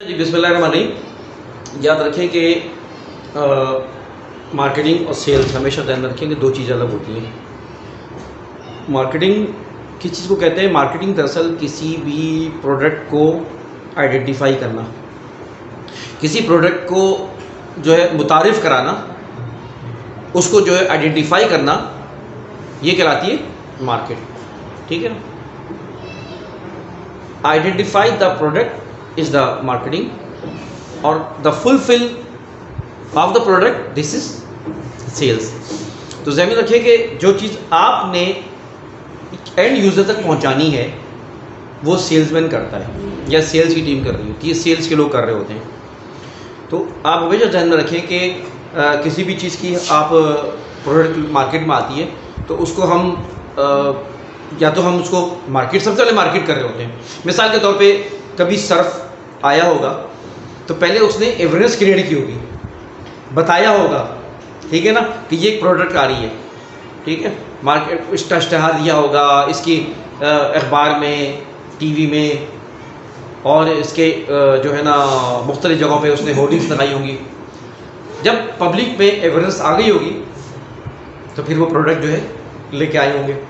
جی بسم اللہ الرحمن الرحیم. یاد رکھیں کہ مارکیٹنگ اور سیلز ہمیشہ دھیان رکھیں کہ دو چیزیں الگ ہوتی ہیں. مارکیٹنگ کس چیز کو کہتے ہیں؟ مارکیٹنگ دراصل کسی بھی پروڈکٹ کو آئیڈینٹیفائی کرنا، کسی پروڈکٹ کو جو ہے متعارف کرانا، اس کو جو ہے آئیڈینٹیفائی کرنا، یہ کہلاتی ہے مارکیٹ. ٹھیک ہے نا؟ Identify the product is the marketing or the fulfill of the product, this is sales. تو ذہن میں رکھیں کہ جو چیز آپ نے اینڈ یوزر تک پہنچانی ہے وہ سیلز مین کرتا ہے یا سیلز کی ٹیم کر رہی ہوتی ہے، سیلز کے لوگ کر رہے ہوتے ہیں. تو آپ ہمیشہ ذہن میں رکھیں کہ کسی بھی چیز کی آپ پروڈکٹ مارکیٹ میں آتی ہے تو اس کو ہم یا تو ہم اس کو مارکیٹ سب سے پہلے مارکیٹ کر رہے ہوتے ہیں. مثال کے طور پہ کبھی سرف آیا ہوگا تو پہلے اس نے اویئرنیس کریٹ کی ہوگی، بتایا ہوگا، ٹھیک ہے نا، کہ یہ ایک پروڈکٹ آ رہی ہے. ٹھیک ہے، مارکیٹ اس کا اشتہار دیا ہوگا، اس کی اخبار میں، ٹی وی میں، اور اس کے جو ہے نا مختلف جگہوں پہ اس نے ہورڈنگس لگائی ہوں گی. جب پبلک میں اویئرنیس آ گئی ہوگی تو پھر وہ پروڈکٹ جو ہے لے کے آئے ہوں گے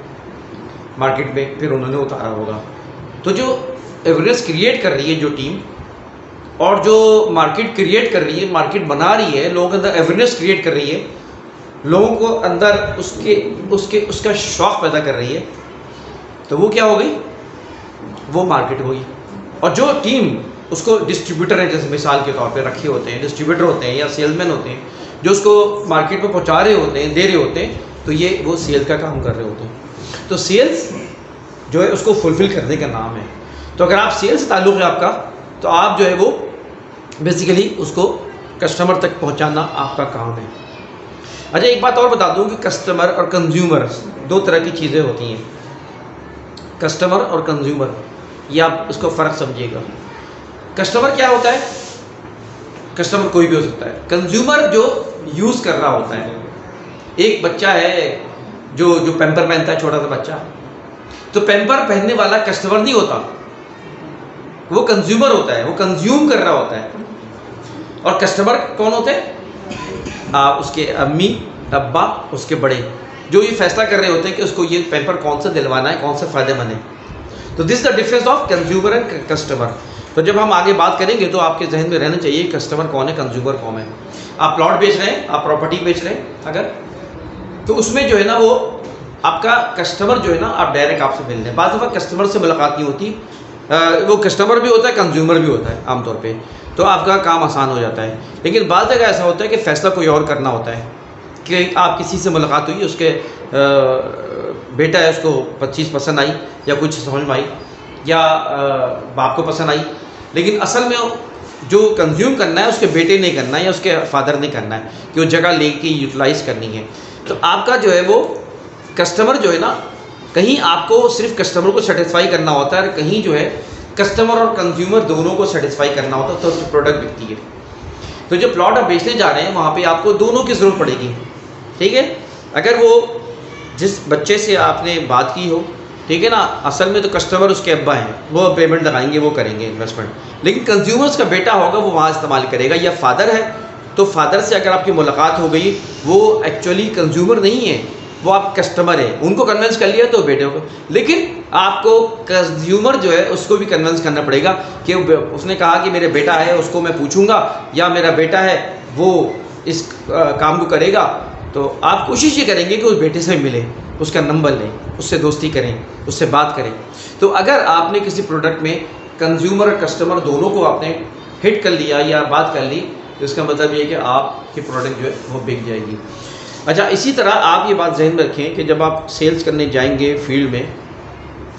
مارکیٹ میں، پھر انہوں نے اتارا ہوگا. تو جو اویئرنیس کریٹ کر رہی ہے جو ٹیم، اور جو مارکیٹ کریٹ کر رہی ہے، مارکیٹ بنا رہی ہے، لوگوں کے اندر اویئرنیس کریٹ کر رہی ہے، لوگوں کو اندر اس کا شوق پیدا کر رہی ہے، تو وہ کیا ہو گئی؟ وہ مارکیٹ ہوگی. اور جو ٹیم اس کو ڈسٹریبیوٹر ہیں، جیسے مثال کے طور پہ رکھے ہوتے ہیں، ڈسٹریبیوٹر ہوتے ہیں یا سیلز مین ہوتے ہیں جو اس کو مارکیٹ میں پہنچا رہے ہوتے ہیں، دے رہے ہوتے ہیں، تو یہ وہ سیلز کا کام کر رہے ہوتے ہیں. تو سیلز جو ہے اس کو فلفل کرنے کا نام ہے. تو اگر آپ سیلز سے تعلق ہے آپ کا، تو آپ جو ہے وہ بیسیکلی اس کو کسٹمر تک پہنچانا آپ کا کام ہے. اچھا، ایک بات اور بتا دوں کہ کسٹمر اور کنزیومر دو طرح کی چیزیں ہوتی ہیں. کسٹمر اور کنزیومر، یہ آپ اس کو فرق سمجھیے گا. کسٹمر کیا ہوتا ہے؟ کسٹمر کوئی بھی ہو سکتا ہے. کنزیومر جو یوز کر رہا ہوتا ہے. ایک بچہ ہے جو پیمپر پہنتا ہے، چھوٹا سا بچہ، تو پیمپر پہننے والا کسٹمر نہیں ہوتا، وہ کنزیومر ہوتا ہے، وہ کنزیوم کر رہا ہوتا ہے. اور کسٹمر کون ہوتے ہیں؟ اس کے امی ابا، اس کے بڑے، جو یہ فیصلہ کر رہے ہوتے ہیں کہ اس کو یہ پیمپر کون سا دلوانا ہے، کون سے فائدے مند ہے. تو this the difference of consumer and customer. تو جب ہم آگے بات کریں گے تو آپ کے ذہن میں رہنا چاہیے کسٹمر کون ہے، کنزیومر کون ہے. آپ پلاٹ بیچ رہے ہیں، آپ پراپرٹی بیچ رہے ہیں اگر، تو اس میں جو ہے نا وہ آپ کا کسٹمر جو ہے نا آپ ڈائریکٹ آپ سے مل رہے ہیں. بعض دفعہ کسٹمر سے ملاقات نہیں ہوتی، وہ کسٹمر بھی ہوتا ہے، کنزیومر بھی ہوتا ہے عام طور پہ، تو آپ کا کام آسان ہو جاتا ہے. لیکن بعض جگہ ایسا ہوتا ہے کہ فیصلہ کوئی اور کرنا ہوتا ہے، کہ آپ کسی سے ملاقات ہوئی، اس کے بیٹا ہے، اس کو چیز پسند آئی یا کچھ سمجھ میں آئی، یا باپ کو پسند آئی، لیکن اصل میں جو کنزیوم کرنا ہے اس کے بیٹے نے کرنا ہے یا اس کے فادر نے کرنا ہے، کہ وہ جگہ لے کے یوٹیلائز کرنی ہے. تو آپ کا جو ہے وہ کسٹمر جو ہے نا، کہیں آپ کو صرف کسٹمر کو سیٹسفائی کرنا ہوتا ہے، اور کہیں جو ہے کسٹمر اور کنزیومر دونوں کو سیٹسفائی کرنا ہوتا ہے، تو اس کی پروڈکٹ بکتی ہے. تو جو پلاٹ آپ بیچنے جا رہے ہیں وہاں پہ آپ کو دونوں کی ضرورت پڑے گی. ٹھیک ہے، اگر وہ جس بچے سے آپ نے بات کی ہو، ٹھیک ہے نا، اصل میں تو کسٹمر اس کے ابا ہیں، وہ پیمنٹ لگائیں گے، وہ کریں گے انویسٹمنٹ، لیکن کنزیومرس کا بیٹا ہوگا وہ وہاں استعمال کرے گا. یا فادر ہے تو فادر سے اگر آپ کی ملاقات ہو گئی، وہ ایکچولی کنزیومر نہیں ہے، وہ آپ کسٹمر ہے، ان کو کنونس کر لیا تو بیٹے کو. لیکن آپ کو کنزیومر جو ہے اس کو بھی کنونس کرنا پڑے گا کہ اس نے کہا کہ میرے بیٹا ہے، اس کو میں پوچھوں گا، یا میرا بیٹا ہے وہ اس کام کو کرے گا. تو آپ کوشش یہ کریں گے کہ اس بیٹے سے ملیں، اس کا نمبر لیں، اس سے دوستی کریں، اس سے بات کریں. تو اگر آپ نے کسی پروڈکٹ میں کنزیومر اور کسٹمر دونوں کو آپ نے ہٹ کر لیا یا بات کر لی، تو اس کا مطلب یہ ہے کہ آپ کی پروڈکٹ جو ہے وہ بک جائے گی. اچھا، اسی طرح آپ یہ بات ذہن میں رکھیں کہ جب آپ سیلز کرنے جائیں گے فیلڈ میں،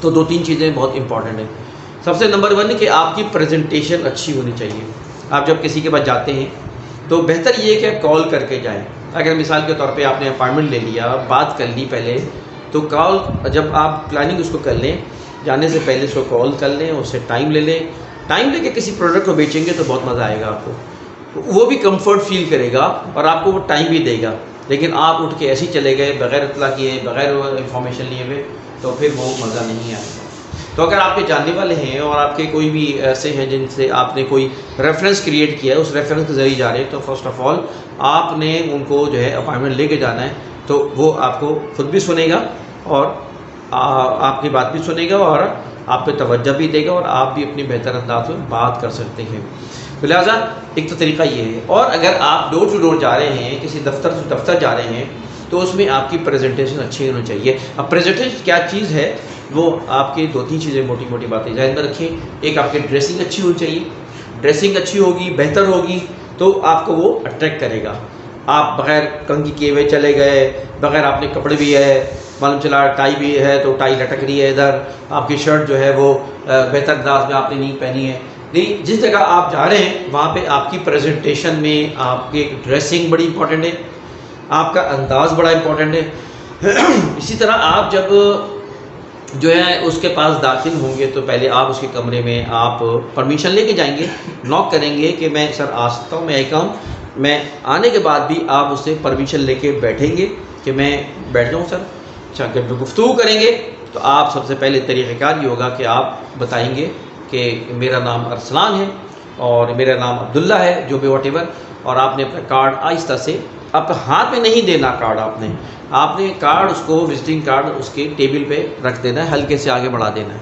تو دو تین چیزیں بہت امپورٹنٹ ہیں. سب سے نمبر 1 ہے کہ آپ کی پریزنٹیشن اچھی ہونی چاہیے. آپ جب کسی کے پاس جاتے ہیں تو بہتر یہ ہے کہ آپ کال کر کے جائیں. اگر مثال کے طور پہ آپ نے اپائنٹمنٹ لے لیا، بات کر لی پہلے، تو کال جب آپ پلاننگ اس کو کر لیں، جانے سے پہلے اس کو کال کر لیں، اس سے ٹائم لے لیں. ٹائم لے کے کسی پروڈکٹ کو بیچیں گے تو بہت مزہ آئے گا آپ کو، وہ بھی کمفرٹ فیل کرے گا اور آپ کو وہ ٹائم بھی دے گا. لیکن آپ اٹھ کے ایسے ہی چلے گئے بغیر اطلاع کیے، بغیر انفارمیشن لیے ہوئے، تو پھر وہ مزہ نہیں آئے گا. تو اگر آپ کے جاننے والے ہیں اور آپ کے کوئی بھی ایسے ہیں جن سے آپ نے کوئی ریفرنس کریٹ کیا ہے، اس ریفرنس کے ذریعے جا رہے ہیں، تو فرسٹ آف آل آپ نے ان کو جو ہے اپائنٹمنٹ لے کے جانا ہے، تو وہ آپ کو خود بھی سنے گا اور آپ کی بات بھی سنے گا اور آپ پہ توجہ بھی دے گا، اور آپ بھی اپنی بہتر انداز میں بات کر سکتے ہیں. تو لہٰذا ایک تو طریقہ یہ ہے. اور اگر آپ ڈور ٹو ڈور جا رہے ہیں، کسی دفتر سے دفتر جا رہے ہیں، تو اس میں آپ کی پریزنٹیشن اچھی ہونی چاہیے. اب پریزنٹیشن کیا چیز ہے، وہ آپ کی 2-3 چیزیں موٹی موٹی باتیں ذہن میں رکھیں. ایک آپ کی ڈریسنگ اچھی ہونی چاہیے. ڈریسنگ اچھی ہوگی، بہتر ہوگی، تو آپ کو وہ اٹریکٹ کرے گا. آپ بغیر کنگھی کیے ہوئے چلے گئے، بغیر آپ نے کپڑے بھی ہے، معلوم چلا ٹائی بھی ہے تو ٹائی لٹک رہی ہے ادھر، آپ کی شرٹ جو ہے وہ بہتر انداز میں آپ نے نہیں پہنی ہے. نہیں، جس جگہ آپ جا رہے ہیں وہاں پہ آپ کی پریزنٹیشن میں آپ کی ڈریسنگ بڑی امپورٹنٹ ہے، آپ کا انداز بڑا امپورٹنٹ ہے. اسی طرح آپ جب جو ہے اس کے پاس داخل ہوں گے تو پہلے آپ اس کے کمرے میں آپ پرمیشن لے کے جائیں گے، ناک کریں گے کہ میں سر آ سکتا ہوں، میں ایک ہوں. میں آنے کے بعد بھی آپ اس سے پرمیشن لے کے بیٹھیں گے کہ میں بیٹھ جاؤں سر. اچھا، جب گفتگو کریں گے تو آپ سب سے پہلے طریقہ کار یہ ہوگا کہ آپ بتائیں گے کہ میرا نام ارسلان ہے اور میرا نام عبداللہ ہے، جو بھی واٹ ایور. اور آپ نے اپنا کارڈ آہستہ سے، آپ ہاتھ میں نہیں دینا کارڈ، آپ نے کارڈ اس کو وزٹنگ کارڈ اس کے ٹیبل پہ رکھ دینا ہے، ہلکے سے آگے بڑھا دینا ہے.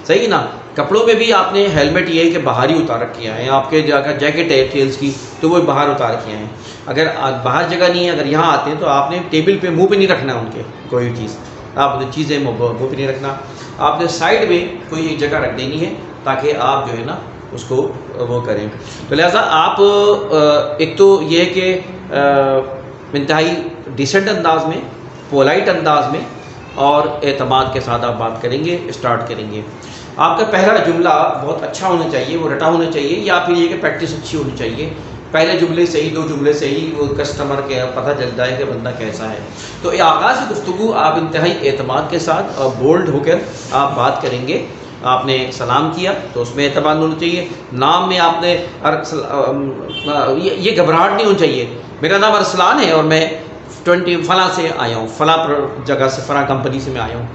صحیح نا. کپڑوں میں بھی آپ نے ہیلمٹ یہ ہے کہ باہر ہی اتار رکھے ہیں. آپ کے جگہ جیکٹ ہے ٹیلز کی تو وہ باہر اتار رکھے ہیں. اگر باہر جگہ نہیں ہے، اگر یہاں آتے ہیں تو آپ نے ٹیبل پہ منہ پہ نہیں رکھنا ان کے کوئی چیز، آپ نے چیزیں منہ پہ نہیں رکھنا. آپ نے سائڈ میں کوئی ایک جگہ رکھ دینی ہے تاکہ آپ جو ہے نا اس کو وہ کریں. تو لہٰذا آپ ایک تو یہ کہ انتہائی ڈیسنٹ انداز میں، پولائٹ انداز میں اور اعتماد کے ساتھ آپ بات کریں گے، اسٹارٹ کریں گے. آپ کا پہلا جملہ بہت اچھا ہونا چاہیے، وہ رٹا ہونا چاہیے، یا پھر یہ کہ پریکٹس اچھی ہونی چاہیے. پہلے جملے سے ہی 2 جملے سے ہی وہ کسٹمر کے پتہ چل جائے کہ بندہ کیسا ہے. تو آغاز گفتگو آپ انتہائی اعتماد کے ساتھ اور بولڈ ہو کر آپ بات کریں گے. آپ نے سلام کیا تو اس میں اعتماد ہونا چاہیے. نام میں آپ نے یہ گھبراہٹ نہیں ہونی چاہیے. میرا نام ارسلان ہے اور میں 20 فلاں سے آیا ہوں، فلاں جگہ سے، فلاں کمپنی سے میں آیا ہوں.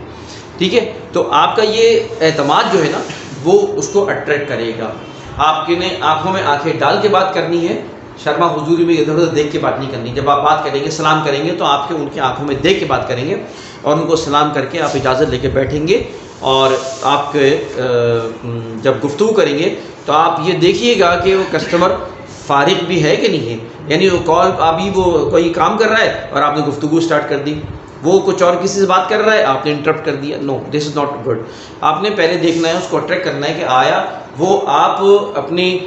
ٹھیک ہے. تو آپ کا یہ اعتماد جو ہے نا وہ اس کو اٹریکٹ کرے گا. آپ کے نے آنکھوں میں آنکھیں ڈال کے بات کرنی ہے، شرما حضوری میں ادھر ادھر دیکھ کے بات نہیں کرنی. جب آپ بات کریں گے، سلام کریں گے، تو آپ کے ان کی آنکھوں میں دیکھ کے بات کریں گے اور ان کو سلام کر کے آپ اجازت لے کے بیٹھیں گے. اور آپ کے جب گفتگو کریں گے تو آپ یہ دیکھیے گا کہ وہ کسٹمر فارغ بھی ہے کہ نہیں ہے. یعنی وہ کال ابھی وہ کوئی کام کر رہا ہے اور آپ نے گفتگو اسٹارٹ کر دی، وہ کچھ اور کسی سے بات کر رہا ہے، آپ نے انٹرپٹ کر دیا. نو، دس از ناٹ گڈ. آپ نے پہلے دیکھنا ہے، اس کو اٹریکٹ کرنا ہے کہ آیا وہ آپ اپنی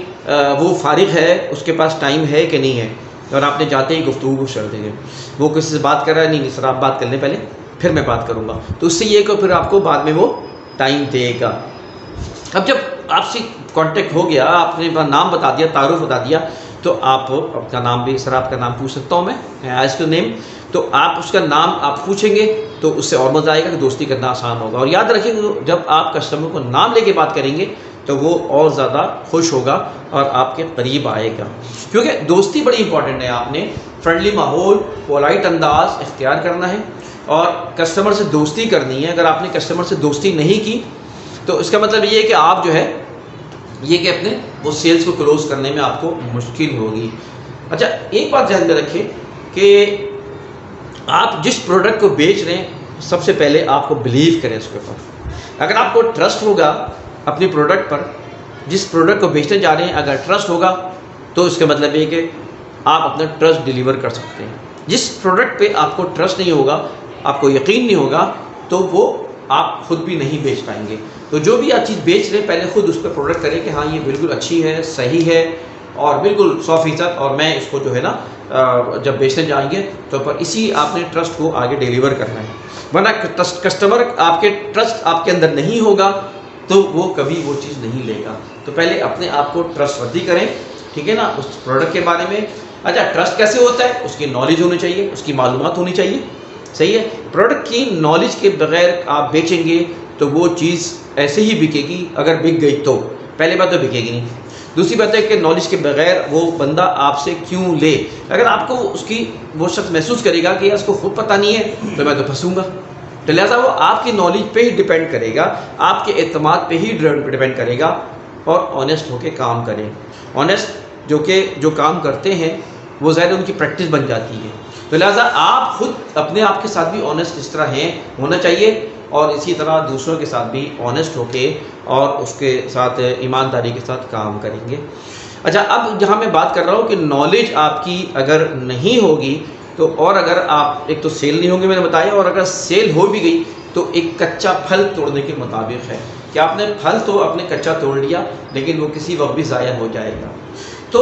وہ فارغ ہے، اس کے پاس ٹائم ہے کہ نہیں ہے. اور آپ نے جاتے ہی گفتگو کو شروع دیں گے. وہ کسی سے بات کر رہا ہے، نہیں سر آپ بات کر لیں پہلے، پھر میں بات کروں گا. تو اس سے یہ کہ پھر آپ کو بعد میں وہ ٹائم دے گا. اب جب آپ سے کانٹیکٹ ہو گیا، آپ نے اپنا نام بتا دیا، تعارف بتا دیا، تو آپ اپنا نام بھی، سر آپ کا نام پوچھ سکتا ہوں میں، ایز ٹو نیم. تو آپ اس کا نام آپ پوچھیں گے تو اس سے اور مزہ آئے گا کہ دوستی کرنا آسان ہوگا. اور یاد رکھیں کہ جب آپ کسٹمر کو نام لے کے بات کریں گے تو وہ اور زیادہ خوش ہوگا اور آپ کے قریب آئے گا. کیونکہ دوستی بڑی امپورٹنٹ ہے. آپ نے فرینڈلی ماحول، پولائٹ انداز اختیار کرنا ہے اور کسٹمر سے دوستی کرنی ہے. اگر آپ نے کسٹمر سے دوستی نہیں کی تو اس کا مطلب یہ ہے کہ آپ جو ہے یہ کہ اپنے وہ سیلز کو کلوز کرنے میں آپ کو مشکل ہوگی. اچھا، ایک بات ذہن میں رکھیں کہ آپ جس پروڈکٹ کو بیچ رہے ہیں سب سے پہلے آپ کو بلیو کریں اس کے اوپر. اگر آپ کو ٹرسٹ ہوگا اپنی پروڈکٹ پر، جس پروڈکٹ کو بیچنے جا رہے ہیں اگر ٹرسٹ ہوگا تو اس کا مطلب یہ کہ آپ اپنا ٹرسٹ ڈیلیور کر سکتے ہیں. جس پروڈکٹ پہ آپ کو ٹرسٹ نہیں ہوگا، آپ کو یقین نہیں ہوگا، تو وہ آپ خود بھی نہیں بیچ پائیں گے. تو جو بھی آپ چیز بیچ رہے ہیں پہلے خود اس پہ پروڈکٹ کریں کہ ہاں یہ بالکل اچھی ہے، صحیح ہے اور بالکل 100%، اور میں اس کو جو ہے نا جب بیچنے جائیں گے تو پر اسی آپ نے ٹرسٹ کو آگے ڈیلیور کرنا ہے. ورنہ کسٹمر آپ کے ٹرسٹ آپ کے اندر نہیں ہوگا تو وہ کبھی وہ چیز نہیں لے گا. تو پہلے اپنے آپ کو ٹرسٹ وردی کریں، ٹھیک ہے نا، اس پروڈکٹ کے بارے میں. اچھا، ٹرسٹ کیسے ہوتا ہے؟ اس کی نالج ہونی چاہیے، اس کی معلومات ہونی چاہیے. صحیح ہے. پروڈکٹ کی نالج کے بغیر آپ بیچیں گے تو وہ چیز ایسے ہی بکے گی. اگر بک گئی تو پہلے بات تو بکے گی نہیں. دوسری بات ہے کہ نالج کے بغیر وہ بندہ آپ سے کیوں لے. اگر آپ کو اس کی وہ شخص محسوس کرے گا کہ یار اس کو خود پتہ نہیں ہے تو میں تو پھنسوں گا. تو لہٰذا وہ آپ کی نالج پہ ہی ڈپینڈ کرے گا، آپ کے اعتماد پہ ہی ڈپینڈ کرے گا. اور آنیسٹ ہو کے کام کریں. آنیسٹ جو کام کرتے ہیں وہ ظاہر ان کی پریکٹس بن جاتی ہے. تو لہٰذا آپ خود اپنے آپ کے ساتھ بھی آنیسٹ اس طرح ہونا چاہیے، اور اسی طرح دوسروں کے ساتھ بھی آنیسٹ ہو کے اور اس کے ساتھ ایمانداری کے ساتھ کام کریں گے. اچھا، اب جہاں میں بات کر رہا ہوں کہ نالج آپ کی اگر نہیں ہوگی تو، اور اگر آپ ایک تو سیل نہیں ہوگی میں نے بتایا، اور اگر سیل ہو بھی گئی تو ایک کچا پھل توڑنے کے مطابق ہے کہ آپ نے پھل تو اپنے کچا توڑ لیا لیکن وہ کسی وقت بھی ضائع ہو جائے گا. تو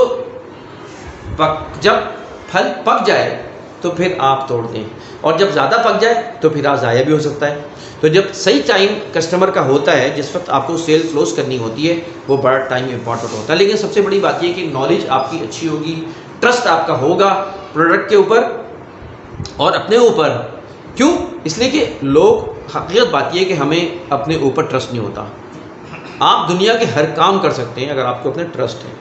جب پھل پک جائے تو پھر آپ توڑ دیں، اور جب زیادہ پک جائے تو پھر آپ ضائع بھی ہو سکتا ہے. تو جب صحیح ٹائم کسٹمر کا ہوتا ہے، جس وقت آپ کو سیل کلوز کرنی ہوتی ہے، وہ بڑا ٹائم امپورٹنٹ ہوتا ہے. لیکن سب سے بڑی بات یہ کہ نالج آپ کی اچھی ہوگی، ٹرسٹ آپ کا ہوگا پروڈکٹ کے اوپر اور اپنے اوپر. کیوں؟ اس لیے کہ لوگ، حقیقت بات یہ ہے کہ ہمیں اپنے اوپر ٹرسٹ نہیں ہوتا. آپ دنیا کے ہر کام کر سکتے ہیں اگر آپ کو اپنے ٹرسٹ ہے.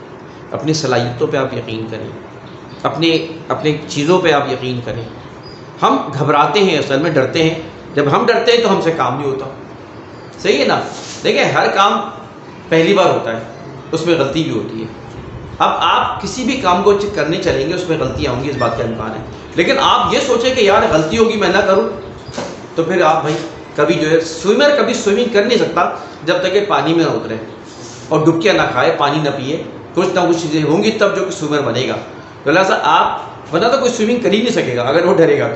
اپنی صلاحیتوں پہ آپ یقین کریں، اپنے چیزوں پہ آپ یقین کریں. ہم گھبراتے ہیں، اصل میں ڈرتے ہیں. جب ہم ڈرتے ہیں تو ہم سے کام نہیں ہوتا. صحیح ہے نا؟ دیکھیں، ہر کام پہلی بار ہوتا ہے، اس میں غلطی بھی ہوتی ہے. اب آپ کسی بھی کام کو کرنے چلیں گے اس میں غلطیاں ہوں گی، اس بات کا امکان ہے. لیکن آپ یہ سوچیں کہ یار غلطی ہوگی میں نہ کروں، تو پھر آپ بھائی کبھی جو ہے سوئمر کبھی سوئمنگ کر نہیں سکتا جب تک کہ پانی میں نہ اترے اور ڈبکیاں نہ کھائے، پانی نہ پیے. کچھ نہ کچھ چیزیں ہوں گی تب جو کہ سوئمر بنے گا. تو لہٰذا آپ ورنہ تو کوئی سوئمنگ کر ہی نہیں سکے گا اگر وہ ڈرے گا.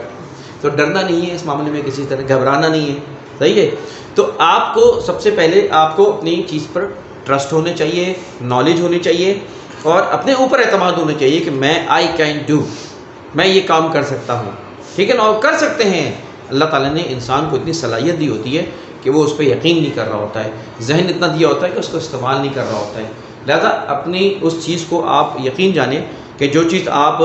تو ڈرنا نہیں ہے اس معاملے میں، کسی طرح گھبرانا نہیں ہے. صحیح ہے؟ تو آپ کو سب سے پہلے آپ کو اپنی چیز پر ٹرسٹ ہونے چاہیے، نالج ہونی چاہیے، اور اپنے اوپر اعتماد ہونا چاہیے کہ میں آئی کین ڈو، میں یہ کام کر سکتا ہوں. ٹھیک ہے نا؟ اور کر سکتے ہیں. اللہ تعالیٰ نے انسان کو اتنی صلاحیت دی ہوتی ہے کہ وہ اس پہ یقین نہیں کر رہا ہوتا ہے، ذہن اتنا دیا ہوتا ہے کہ اس کو استعمال نہیں کر رہا ہوتا ہے. لہذا اپنی اس چیز کو آپ یقین جانیں کہ جو چیز آپ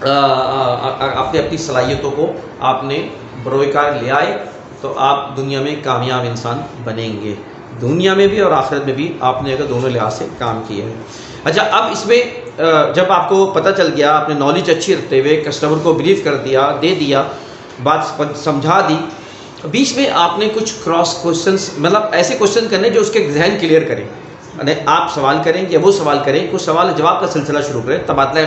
اپنی صلاحیتوں کو آپ نے بروئے کار لے آئے تو آپ دنیا میں کامیاب انسان بنیں گے، دنیا میں بھی اور آخرت میں بھی آپ نے اگر دونوں لحاظ سے کام کیے ہیں. اچھا، اب اس میں جب آپ کو پتہ چل گیا، آپ نے نالج اچھی رکھتے ہوئے کسٹمر کو بریف کر دیا، دے دیا، بات سمجھا دی، بیچ میں آپ نے کچھ کراس کوشچنس، مطلب ایسے کوشچن کرنے جو اس کے ذہن کلیئر کریں. یعنی آپ سوال کریں یا وہ سوال کریں، کچھ سوال جواب کا سلسلہ شروع کریں، تبادلہ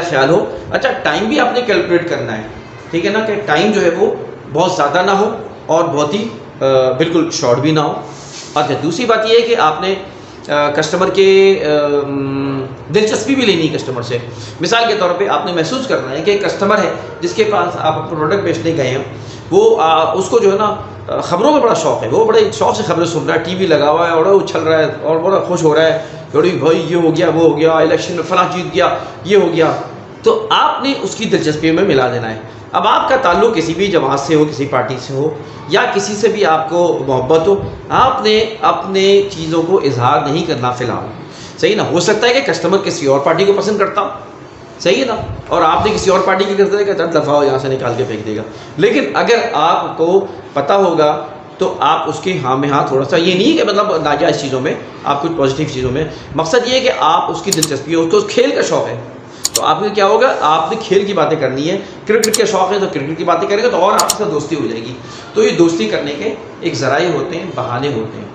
خیال ہو. اچھا، ٹائم بھی آپ نے کیلکولیٹ کرنا ہے. ٹھیک ہے نا؟ کہ ٹائم جو ہے وہ بہت زیادہ نہ ہو اور بہت ہی بالکل شارٹ بھی نہ ہو. اچھا، دوسری بات یہ ہے کہ آپ نے کسٹمر کے دلچسپی بھی لینی ہے کسٹمر سے. مثال کے طور پہ آپ نے محسوس کرنا ہے کہ ایک کسٹمر ہے جس کے پاس آپ پروڈکٹ بیچنے گئے ہیں، وہ اس کو جو ہے نا خبروں کا بڑا شوق ہے، وہ بڑے شوق سے خبریں سن رہا ہے، ٹی وی لگا ہوا ہے اور اچھل رہا ہے اور بڑا خوش ہو رہا ہے کہ بھائی یہ ہو گیا، وہ ہو گیا، الیکشن میں فلاں جیت گیا، یہ ہو گیا. تو آپ نے اس کی دلچسپی میں ملا دینا ہے. اب آپ کا تعلق کسی بھی جماعت سے ہو، کسی پارٹی سے ہو، یا کسی سے بھی آپ کو محبت ہو، آپ نے اپنے چیزوں کو اظہار نہیں کرنا فی الحال. صحیح نا؟ ہو سکتا ہے کہ کسٹمر کسی اور پارٹی کو پسند کرتا ہو، صحیح ہے نا، اور آپ نے کسی اور پارٹی کی کرتے کہ دفعہ ہو یہاں سے نکال کے پھینک دے گا. لیکن اگر آپ کو پتہ ہوگا تو آپ اس کی ہاں میں ہاں تھوڑا سا، یہ نہیں کہ مطلب ناجائز چیزوں میں، آپ کچھ پازیٹیو چیزوں میں، مقصد یہ ہے کہ آپ اس کی دلچسپی ہو، اس کو کھیل کا شوق ہے تو آپ نے کیا ہوگا، آپ نے کھیل کی باتیں کرنی ہے. کرکٹ کے شوق ہے تو کرکٹ کی باتیں کریں گے تو اور آپ سے دوستی ہو جائے گی. تو یہ دوستی کرنے کے ایک ذرائع ہوتے ہیں، بہانے ہوتے ہیں.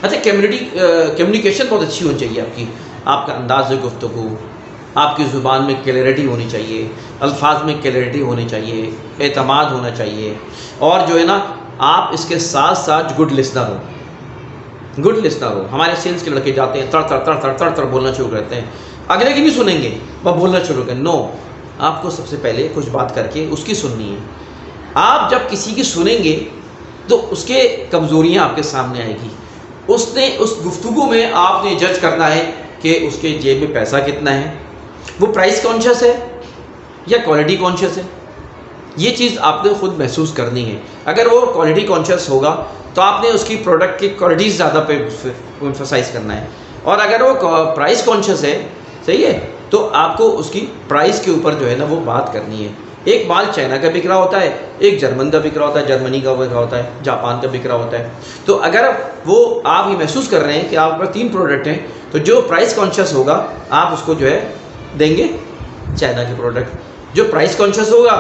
اچھا، کمیونیکیشن بہت اچھی ہونی چاہیے آپ کا انداز گفتگو، آپ کی زبان میں کلیئرٹی ہونی چاہیے، الفاظ میں کلیئرٹی ہونی چاہیے، اعتماد ہونا چاہیے، اور جو ہے نا آپ اس کے ساتھ ساتھ گڈ لسنر ہو. ہمارے سیلس کے لڑکے جاتے ہیں تڑ بولنا شروع کرتے ہیں، اگلے کی بھی سنیں گے وہ بولنا شروع کریں. نو، آپ کو سب سے پہلے کچھ بات کر کے اس کی سننی ہے. آپ جب کسی کی سنیں گے تو اس کے کمزوریاں آپ کے سامنے آئے گی. اس گفتگو میں آپ نے جج کرنا ہے کہ اس کے جیب میں پیسہ کتنا ہے، وہ پرائس کانشیس ہے یا کوالٹی کانشیس ہے. یہ چیز آپ نے خود محسوس کرنی ہے. اگر وہ کوالٹی کانشیس ہوگا تو آپ نے اس کی پروڈکٹ کی کوالٹیز زیادہ پہ ایمفسائز کرنا ہے. اور اگر وہ پرائس کانشیس ہے، صحیح ہے، تو آپ کو اس کی پرائس کے اوپر جو ہے نا وہ بات کرنی ہے. ایک مال چائنا کا بک رہا ہوتا ہے، ایک جرمن کا بک رہا ہوتا ہے، جرمنی کا بک رہا ہوتا ہے، جاپان کا بک رہا ہوتا ہے. تو اگر وہ آپ یہ محسوس کر رہے ہیں کہ آپ پر 3 پروڈکٹ ہیں تو جو پرائس کانشیس ہوگا آپ اس کو جو ہے دیں گے چائنا کے پروڈکٹ. جو پرائس کانشیس ہوگا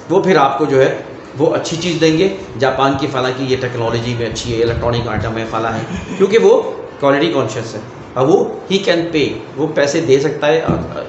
وہ پھر آپ کو جو ہے وہ اچھی چیز دیں گے، جاپان کی فلاں کی یہ ٹیکنالوجی میں اچھی ہے، الیکٹرانک آئٹم ہے فلاں ہے، کیونکہ وہ کوالٹی کانشیس ہے اور وہ ہی کین پے، وہ پیسے دے سکتا ہے،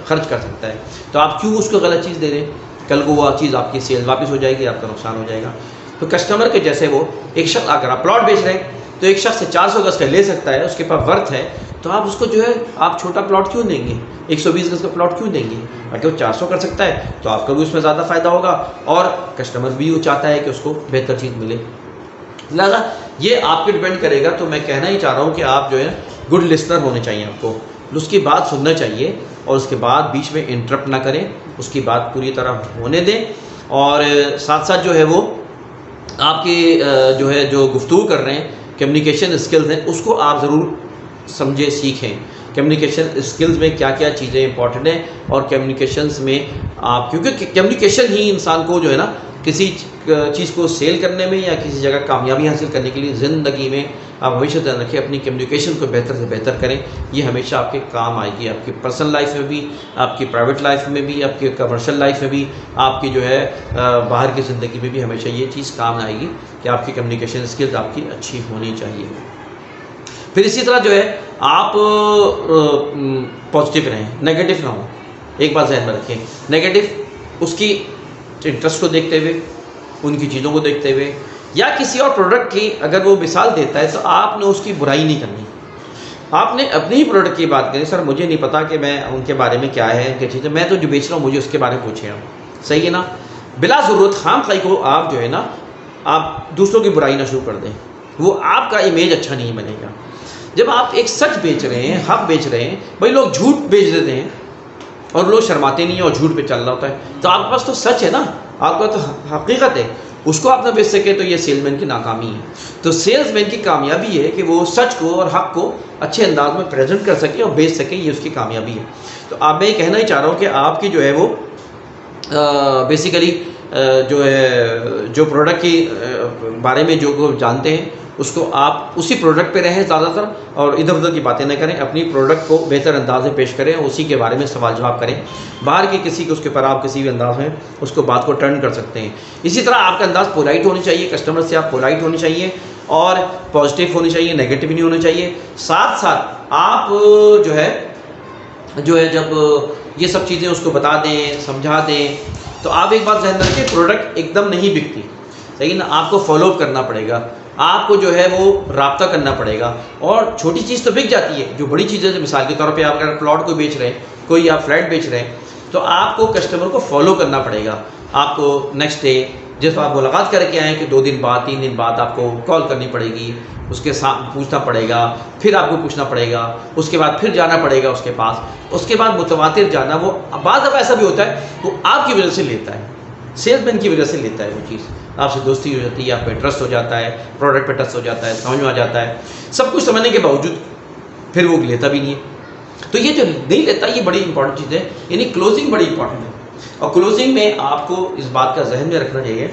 خرچ کر سکتا ہے. تو آپ کیوں اس کو غلط چیز دے رہے ہیں؟ کل کو وہ چیز آپ کی سیل واپس ہو جائے گی، آپ کا نقصان ہو جائے گا. تو کسٹمر کے جیسے وہ ایک شخص اگر آپ پلاٹ بیچ رہے ہیں تو ایک شخص 400 گز کا لے سکتا ہے، اس کے پاس ورتھ ہے، تو آپ اس کو جو ہے آپ چھوٹا پلاٹ کیوں دیں گے، 120 گز کا پلاٹ کیوں دیں گے؟ اگر وہ 400 کر سکتا ہے تو آپ کا بھی اس میں زیادہ فائدہ ہوگا، اور کسٹمر بھی وہ چاہتا ہے کہ اس کو بہتر چیز ملے. لہٰذا یہ آپ پہ ڈپینڈ کرے گا. تو میں کہنا ہی چاہ رہا ہوں کہ آپ جو ہے گڈ لسنر ہونے چاہیے، آپ کو اس کی بات سننا چاہیے اور اس کے بعد بیچ میں انٹرپٹ نہ کریں، اس کی بات پوری طرح ہونے دیں. اور ساتھ ساتھ جو ہے وہ آپ کی جو ہے جو گفتگو کر رہے ہیں، کمیونیکیشن اسکلز ہیں، اس کو آپ ضرور سمجھیں، سیکھیں. کمیونیکیشن اسکلز میں کیا کیا چیزیں امپورٹنٹ ہیں، اور کمیونیکیشنز میں آپ، کیونکہ کمیونیکیشن ہی انسان کو جو ہے نا کسی چیز کو سیل کرنے میں یا کسی جگہ کامیابی حاصل کرنے کے لیے زندگی میں آپ ہمیشہ دھیان رکھیں اپنی کمیونیکیشن کو بہتر سے بہتر کریں. یہ ہمیشہ آپ کے کام آئے گی، آپ کی پرسنل لائف میں بھی، آپ کی پرائیویٹ لائف میں بھی، آپ کی کمرشل لائف میں بھی، آپ کی جو ہے باہر کی زندگی میں بھی ہمیشہ یہ چیز کام آئے گی کہ آپ کی کمیونیکیشن اسکلز آپ کی اچھی ہونی چاہیے. پھر اسی طرح جو ہے آپ پازیٹیو رہیں، نیگیٹو نہ ہوں. ایک بات ذہن میں رکھیں، نیگیٹو اس کی انٹرسٹ کو دیکھتے ہوئے، ان کی چیزوں کو دیکھتے ہوئے، یا کسی اور پروڈکٹ کی اگر وہ مثال دیتا ہے تو آپ نے اس کی برائی نہیں کرنی. آپ نے اپنے ہی پروڈکٹ کی بات کریں، سر مجھے نہیں پتا کہ میں ان کے بارے میں کیا ہے، ان کی چیزیں، میں تو جو بیچ رہا ہوں مجھے اس کے بارے میں پوچھیں آپ. صحیح ہے نا؟ بلا ضرورت خام خائی کو آپ جو ہے نا آپ دوسروں کی برائی نہ شروع کر دیں، وہ آپ کا امیج اچھا نہیں بنے گا. جب آپ ایک سچ بیچ رہے ہیں، حق بیچ رہے ہیں، بھائی لوگ جھوٹ بیچ دیتے ہیں اور لوگ شرماتے نہیں ہیں اور جھوٹ پہ چل رہا ہوتا ہے، تو آپ کے پاس تو سچ ہے نا، آپ کا تو حقیقت ہے، اس کو آپ نہ بیچ سکے تو یہ سیلز مین کی ناکامی ہے. تو سیلز مین کی کامیابی ہے کہ وہ سچ کو اور حق کو اچھے انداز میں پریزنٹ کر سکے اور بیچ سکے، یہ اس کی کامیابی ہے. تو آپ میں یہ کہنا ہی چاہ رہا ہوں کہ آپ کی جو ہے وہ بیسیکلی جو ہے جو پروڈکٹ کی بارے میں جو جانتے ہیں اس کو آپ اسی پروڈکٹ پہ رہیں زیادہ تر، اور ادھر ادھر کی باتیں نہ کریں. اپنی پروڈکٹ کو بہتر انداز میں پیش کریں، اسی کے بارے میں سوال جواب کریں. باہر کی کسی کے اس کے اوپر آپ کسی بھی انداز میں اس کو بات کو ٹرن کر سکتے ہیں. اسی طرح آپ کا انداز پولائٹ ہونی چاہیے، کسٹمر سے آپ پولائٹ ہونی چاہیے اور پازیٹیو ہونی چاہیے، نیگیٹو نہیں ہونا چاہیے. ساتھ ساتھ آپ جو ہے جب یہ سب چیزیں اس کو بتا دیں، سمجھا دیں، تو آپ ایک بات ذہن میں رکھیں، پروڈکٹ ایک دم نہیں بکتی، صحیح نا؟ آپ کو فالو اپ کرنا پڑے گا، آپ کو جو ہے وہ رابطہ کرنا پڑے گا. اور چھوٹی چیز تو بک جاتی ہے، جو بڑی چیزیں مثال کے طور پہ آپ اگر پلاٹ کو بیچ رہے ہیں، کوئی آپ فلیٹ بیچ رہے ہیں، تو آپ کو کسٹمر کو فالو کرنا پڑے گا. آپ کو نیکسٹ ڈے جس آپ ملاقات کر کے آئیں کہ 2 دن بعد 3 دن بعد آپ کو کال کرنی پڑے گی، اس کے ساتھ پوچھنا پڑے گا، پھر آپ کو پوچھنا پڑے گا، اس کے بعد پھر جانا پڑے گا اس کے پاس، اس کے بعد متواتر جانا. وہ بعض دفعہ ایسا بھی ہوتا ہے وہ آپ کی وجہ سے لیتا ہے، سیلس مین کی وجہ سے لیتا ہے، وہ چیز آپ سے دوستی ہو جاتی ہے، آپ پہ ٹرسٹ ہو جاتا ہے، پروڈکٹ پہ ٹرسٹ ہو جاتا ہے، سمجھ میں آ جاتا ہے، سب کچھ سمجھنے کے باوجود پھر وہ لیتا بھی نہیں ہے. تو یہ جو نہیں لیتا یہ بڑی امپورٹنٹ چیز ہے، یعنی کلوزنگ بڑی امپورٹنٹ ہے. اور کلوزنگ میں آپ کو اس بات کا ذہن میں رکھنا چاہیے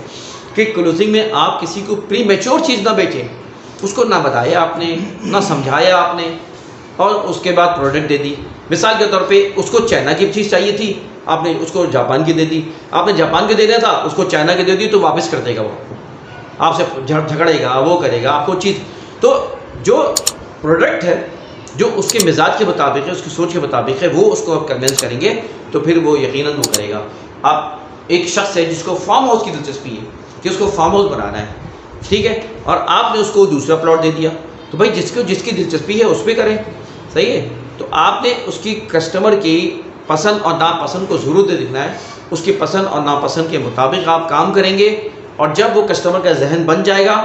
کہ کلوزنگ میں آپ کسی کو پری میچور چیز نہ بیچیں، اس کو نہ بتایا آپ نے، نہ سمجھایا آپ نے، اور اس کے بعد پروڈکٹ دے دی. مثال کے طور پہ اس کو چائنا کی چیز چاہیے تھی، آپ نے اس کو جاپان کی دے دی. آپ نے جاپان کی دینا تھا، اس کو چائنا کی دے دی، تو واپس کر دے گا، وہ آپ سے جھگڑے گا، وہ کرے گا آپ کو چیز. تو جو پروڈکٹ ہے جو اس کے مزاج کے مطابق ہے، اس کی سوچ کے مطابق ہے، وہ اس کو آپ کنوینس کریں گے تو پھر وہ یقیناً وہ کرے گا. آپ ایک شخص ہے جس کو فارم ہاؤس کی دلچسپی ہے کہ اس کو فارم ہاؤس بنانا ہے، ٹھیک ہے، اور آپ نے اس کو دوسرا پلاٹ دے دیا، تو بھائی جس کی دلچسپی ہے اس پہ کریں، صحیح ہے. تو آپ نے اس کی کسٹمر کی پسند اور ناپسند کو ضرور دیکھنا ہے، اس کی پسند اور ناپسند کے مطابق آپ کام کریں گے، اور جب وہ کسٹمر کا ذہن بن جائے گا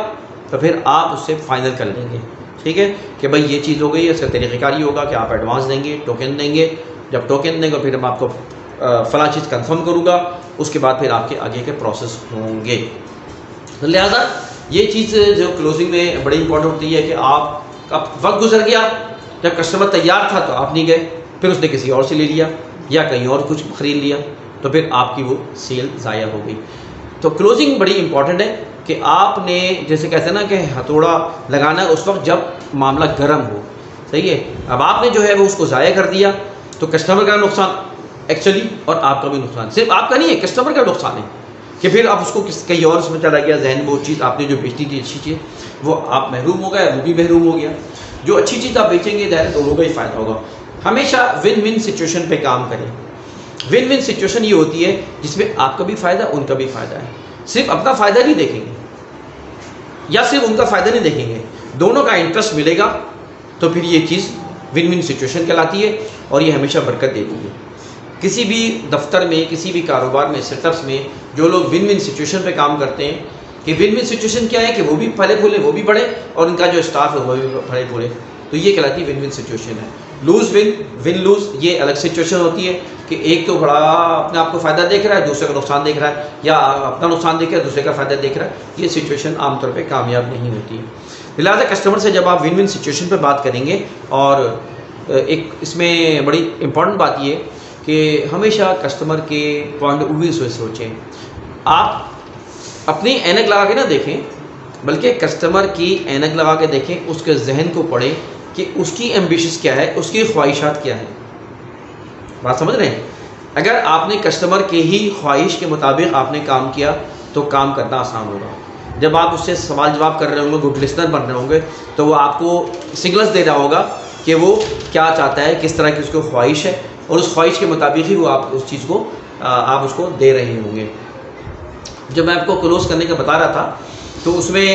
تو پھر آپ اس سے فائنل کر لیں گے، ٹھیک ہے، کہ بھائی یہ چیز ہو گئی ہے. اس کا طریقہ کار یہ ہوگا کہ آپ ایڈوانس دیں گے، ٹوکن دیں گے. جب ٹوکن دیں گے پھر ہم آپ کو فلاں چیز کنفرم کروں گا، اس کے بعد پھر آپ کے آگے کے پروسیس ہوں گے. لہٰذا یہ چیز جو کلوزنگ میں بڑی امپورٹنٹ ہوتی ہے کہ آپ اب وقت گزر گیا، جب کسٹمر تیار تھا تو آپ نہیں گئے، پھر اس نے کسی اور سے لے لیا یا کہیں اور کچھ خرید لیا، تو پھر آپ کی وہ سیل ضائع ہو گئی. تو کلوزنگ بڑی امپورٹنٹ ہے کہ آپ نے جیسے کہتے ہیں نا کہ ہتھوڑا لگانا ہے اس وقت جب معاملہ گرم ہو، صحیح ہے. اب آپ نے جو ہے وہ اس کو ضائع کر دیا تو کسٹمر کا نقصان ایکچولی، اور آپ کا بھی نقصان، صرف آپ کا نہیں ہے، کسٹمر کا نقصان ہے کہ پھر آپ اس کو کہیں اور اس میں چلا گیا ذہن، وہ چیز آپ نے جو بیچنی تھی اچھی چیز، وہ آپ محروم ہو گئے، وہ بھی محروم ہو گیا. جو اچھی چیز آپ بیچیں گے ظاہر دونوں کا ہی فائدہ ہوگا. ہمیشہ ون ون سچویشن پہ کام کریں. ون ون سچویشن یہ ہوتی ہے جس میں آپ کا بھی فائدہ ان کا بھی فائدہ ہے. صرف اپنا فائدہ نہیں دیکھیں گے یا صرف ان کا فائدہ نہیں دیکھیں گے، دونوں کا انٹرسٹ ملے گا تو پھر یہ چیز ون ون سچویشن کہلاتی ہے اور یہ ہمیشہ برکت دیتی ہے. کسی بھی دفتر میں، کسی بھی کاروبار میں، سیٹ اپس میں جو لوگ ون ون سچویشن پہ کام کرتے ہیں، کہ ون ون سچویشن کیا ہے کہ وہ بھی پھلے پھولے، وہ بھی بڑھے، اور ان کا جو اسٹاف ہے وہ بھی پھلے پھولے، تو یہ کہلاتی ہے ون ون سچویشن ہے. لوز ون، ون لوز یہ الگ سچویشن ہوتی ہے کہ ایک تو بڑا اپنے آپ کو فائدہ دیکھ رہا ہے، دوسرے کا نقصان دیکھ رہا ہے، یا اپنا نقصان دیکھ رہا ہے دوسرے کا فائدہ دیکھ رہا ہے. یہ سچویشن عام طور پہ کامیاب نہیں ہوتی ہے. لہٰذا کسٹمر سے جب آپ ون ون سچویشن پہ بات کریں گے، اور ایک اس میں بڑی امپورٹنٹ بات یہ کہ ہمیشہ کسٹمر کے پوائنٹ آف ویو سے سوچیں. آپ اپنی اینک لگا کے نہ دیکھیں، بلکہ کسٹمر کی اینک لگا کے دیکھیں، اس کے ذہن کو پڑھیں کہ اس کی ایمبیشنز کیا ہے، اس کی خواہشات کیا ہیں. بات سمجھ رہے ہیں؟ اگر آپ نے کسٹمر کے ہی خواہش کے مطابق آپ نے کام کیا تو کام کرنا آسان ہوگا. جب آپ اس سے سوال جواب کر رہے ہوں گے، گڈ لسنر بن رہے ہوں گے، تو وہ آپ کو سگنلز دے رہا ہوگا کہ وہ کیا چاہتا ہے، کس طرح کی اس کو خواہش ہے، اور اس خواہش کے مطابق ہی وہ آپ اس چیز کو آپ اس کو دے رہے ہوں گے. جب میں آپ کو کلوز کرنے کا بتا رہا تھا تو اس میں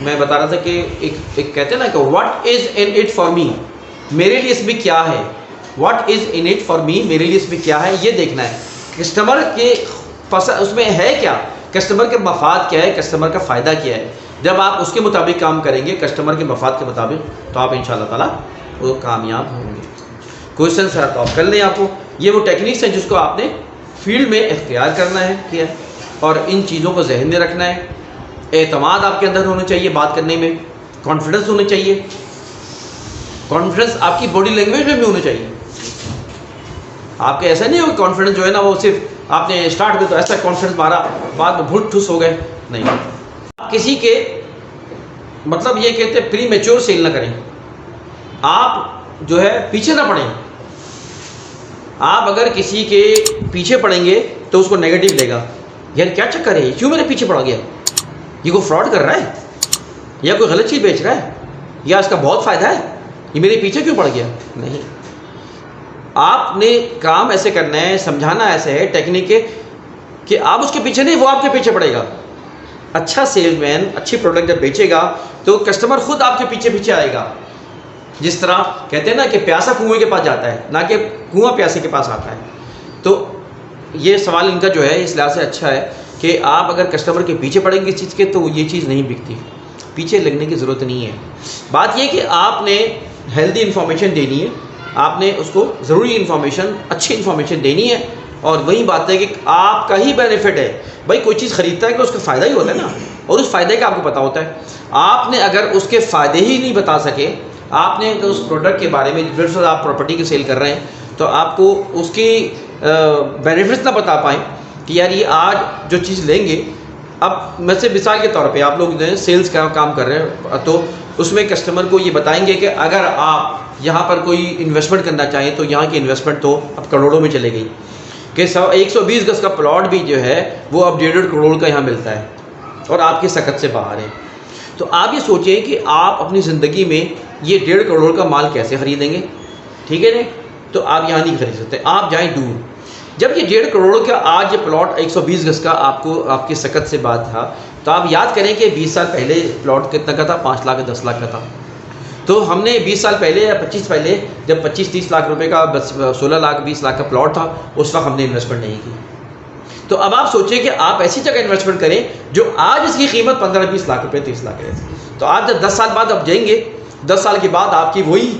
میں بتا رہا تھا کہ ایک کہتے ہیں نا کہ what is in it for me, میرے لیے اس میں کیا ہے. What is in it for me, میرے لیے اس میں کیا ہے، یہ دیکھنا ہے. کسٹمر کے اس میں ہے کیا، کسٹمر کے مفاد کیا ہے، کسٹمر کا فائدہ کیا ہے. جب آپ اس کے مطابق کام کریں گے، کسٹمر کے مفاد کے مطابق، تو آپ ان شاء اللہ تعالیٰ وہ کامیاب ہوں گے. کوشچن سر تو آپ کر لیں. آپ کو یہ وہ ٹیکنیکس ہیں جس کو آپ نے فیلڈ میں اختیار کرنا ہے کیا، اور ان چیزوں کو ذہن میں رکھنا ہے. اعتماد آپ کے اندر ہونا چاہیے بات کرنے میں، کانفیڈنس ہونا چاہیے. کانفیڈنس آپ کی باڈی لینگویج میں بھی ہونا چاہیے. آپ کے ایسا نہیں ہو کانفیڈنس جو ہے نا وہ صرف آپ نے اسٹارٹ میں تو ایسا کانفیڈنس مارا، بعد میں بھٹ ٹھس ہو گئے. نہیں، کسی کے مطلب یہ کہتے ہیں پری میچور سیل نہ کریں. آپ جو ہے پیچھے نہ پڑیں. آپ اگر کسی کے پیچھے پڑیں گے تو اس کو نیگیٹو لے گا، یار کیا چکر ہے، کیوں میرے پیچھے پڑ گیا، یہ کوئی فراڈ کر رہا ہے، یا کوئی غلط چیز بیچ رہا ہے، یا اس کا بہت فائدہ ہے، یہ میرے پیچھے کیوں پڑ گیا. نہیں، آپ نے کام ایسے کرنا ہے، سمجھانا ایسے ہے ٹیکنیک کہ آپ اس کے پیچھے نہیں، وہ آپ کے پیچھے پڑے گا. اچھا سیلز مین اچھی پروڈکٹ جب بیچے گا تو کسٹمر خود آپ کے پیچھے پیچھے آئے گا. جس طرح کہتے ہیں نا کہ پیاسا کنویں کے پاس جاتا ہے، نہ کہ کنواں پیاسے کے پاس آتا ہے. تو یہ سوال ان کا جو ہے اس لحاظ سے اچھا ہے کہ آپ اگر کسٹمر کے پیچھے پڑیں گے اس چیز کے تو یہ چیز نہیں بکتی. پیچھے لگنے کی ضرورت نہیں ہے. بات یہ کہ آپ نے ہیلدی انفارمیشن دینی ہے، آپ نے اس کو ضروری انفارمیشن، اچھی انفارمیشن دینی ہے. اور وہی بات ہے کہ آپ کا ہی بینیفٹ ہے. بھائی کوئی چیز خریدتا ہے کہ اس کا فائدہ ہی ہوتا ہے نا، اور اس فائدے کا آپ کو پتہ ہوتا ہے. آپ نے اگر اس کے فائدے ہی نہیں بتا سکے، آپ نے اگر اس پروڈکٹ کے بارے میں جس وقت آپ پراپرٹی کی سیل کر رہے ہیں تو آپ کو اس کی بینیفٹس نہ بتا پائیں کہ یار یہ آج جو چیز لیں گے. اب میں سے مثال کے طور پہ آپ لوگ جو سیلز کا کام کر رہے ہیں تو اس میں کسٹمر کو یہ بتائیں گے کہ اگر آپ یہاں پر کوئی انویسٹمنٹ کرنا چاہیں تو یہاں کی انویسٹمنٹ تو اب کروڑوں میں چلے گئی، کہ 120 گز کا پلاٹ بھی جو ہے وہ اب 1.5 کروڑ کا یہاں ملتا ہے، اور آپ کی سکت سے باہر ہے. تو آپ یہ سوچیں کہ آپ اپنی زندگی میں یہ 1.5 کروڑ کا مال کیسے خریدیں گے. ٹھیک ہے نا، تو آپ یہاں نہیں خرید سکتے، آپ جائیں دور. جب یہ 1.5 کروڑ کا آج یہ پلاٹ 120 گز کا آپ کو آپ کی سکت سے بات تھا، تو آپ یاد کریں کہ 20 سال پہلے پلاٹ کتنا کا تھا، 5 لاکھ 10 لاکھ کا تھا. تو ہم نے 20 سال پہلے یا 25 پہلے جب 25-30 لاکھ روپے کا 16 لاکھ 20 لاکھ کا پلاٹ تھا، اس وقت ہم نے انویسٹمنٹ نہیں کی. تو اب آپ سوچیں کہ آپ ایسی جگہ انویسٹمنٹ کریں جو آج اس کی قیمت 15-20 لاکھ روپے 30 لاکھ ہے. تو آپ جب 10 سال بعد آپ جائیں گے، 10 سال کے بعد آپ کی وہی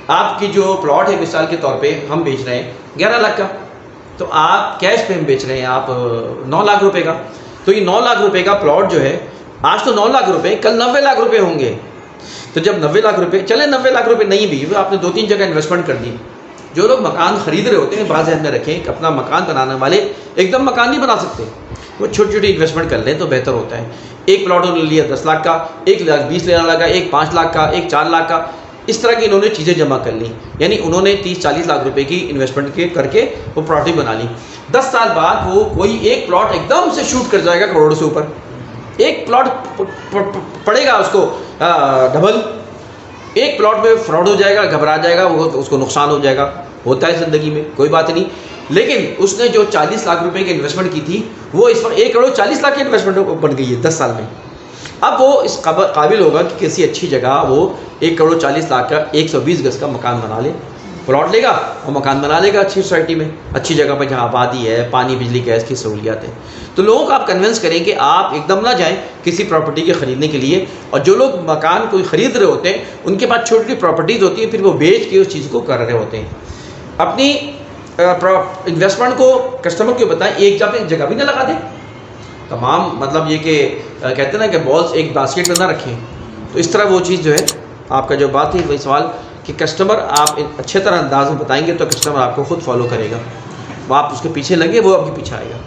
آپ کی جو پلاٹ ہے مثال کے طور پہ ہم بیچ رہے ہیں 11 لاکھ کا، تو آپ کیش پہ ہم بیچ رہے ہیں آپ 9 لاکھ روپے کا. تو یہ 9 لاکھ روپے کا پلاٹ جو ہے آج تو 9 لاکھ روپے، کل 90 لاکھ روپے ہوں گے. تو جب 90 لاکھ روپے چلے، 90 لاکھ روپے نہیں بھی، آپ نے 2-3 جگہ انویسٹمنٹ کر دی. جو لوگ مکان خرید رہے ہوتے ہیں بات ذہن میں رکھیں کہ اپنا مکان بنانے والے ایک دم مکان نہیں بنا سکتے، وہ چھوٹی چھوٹی انویسٹمنٹ کر لیں تو بہتر ہوتا ہے. ایک پلاٹ انہوں نے لیا 10 لاکھ کا، ایک 20 لاکھ کا، ایک 5 لاکھ کا، ایک 4 لاکھ کا. اس طرح کی انہوں نے چیزیں جمع کر لی، یعنی انہوں نے 30-40 لاکھ روپے کی انویسٹمنٹ کر کے وہ پراپرٹی بنا لی. 10 سال بعد وہ کوئی ایک پلاٹ ایک دم سے شوٹ کر جائے گا کروڑوں سے اوپر، ایک پلاٹ پڑے گا اس کو ڈبل، ایک پلاٹ میں فراڈ ہو جائے گا، گھبرا جائے گا، وہ اس کو نقصان ہو جائے گا، ہوتا ہے زندگی میں، کوئی بات نہیں. لیکن اس نے جو 40 لاکھ روپے کی انویسٹمنٹ کی تھی وہ اس وقت 1 کروڑ 40 لاکھ کی انویسٹمنٹ بن گئی ہے 10 سال میں. اب وہ اس قابل ہوگا کہ کسی اچھی جگہ وہ 1 کروڑ 40 لاکھ کا 120 گز کا مکان بنا لے، پلاٹ لے گا اور مکان بنا لے گا اچھی سوسائٹی میں، اچھی جگہ پہ جہاں آبادی ہے، پانی بجلی گیس کی سہولیات ہیں. تو لوگوں کو آپ کنونس کریں کہ آپ ایک دم نہ جائیں کسی پراپرٹی کے خریدنے کے لیے. اور جو لوگ مکان کوئی خرید رہے ہوتے ہیں ان کے پاس چھوٹی پراپرٹیز ہوتی ہیں، پھر وہ بیچ کے اس چیز کو کر رہے ہوتے ہیں. اپنی انویسٹمنٹ کو کسٹمر کو بتائیں ایک جگہ بھی نہ لگا دیں. تمام مطلب یہ کہ کہتے ہیں نا کہ بالز ایک باسکٹ میں نہ رکھیں. تو اس طرح وہ چیز جو ہے آپ کا جو بات تھی وہی سوال کہ کسٹمر آپ اچھے طرح انداز میں بتائیں گے تو کسٹمر آپ کو خود فالو کرے گا. وہ آپ اس کے پیچھے لگے وہ آپ کے پیچھے آئے گا.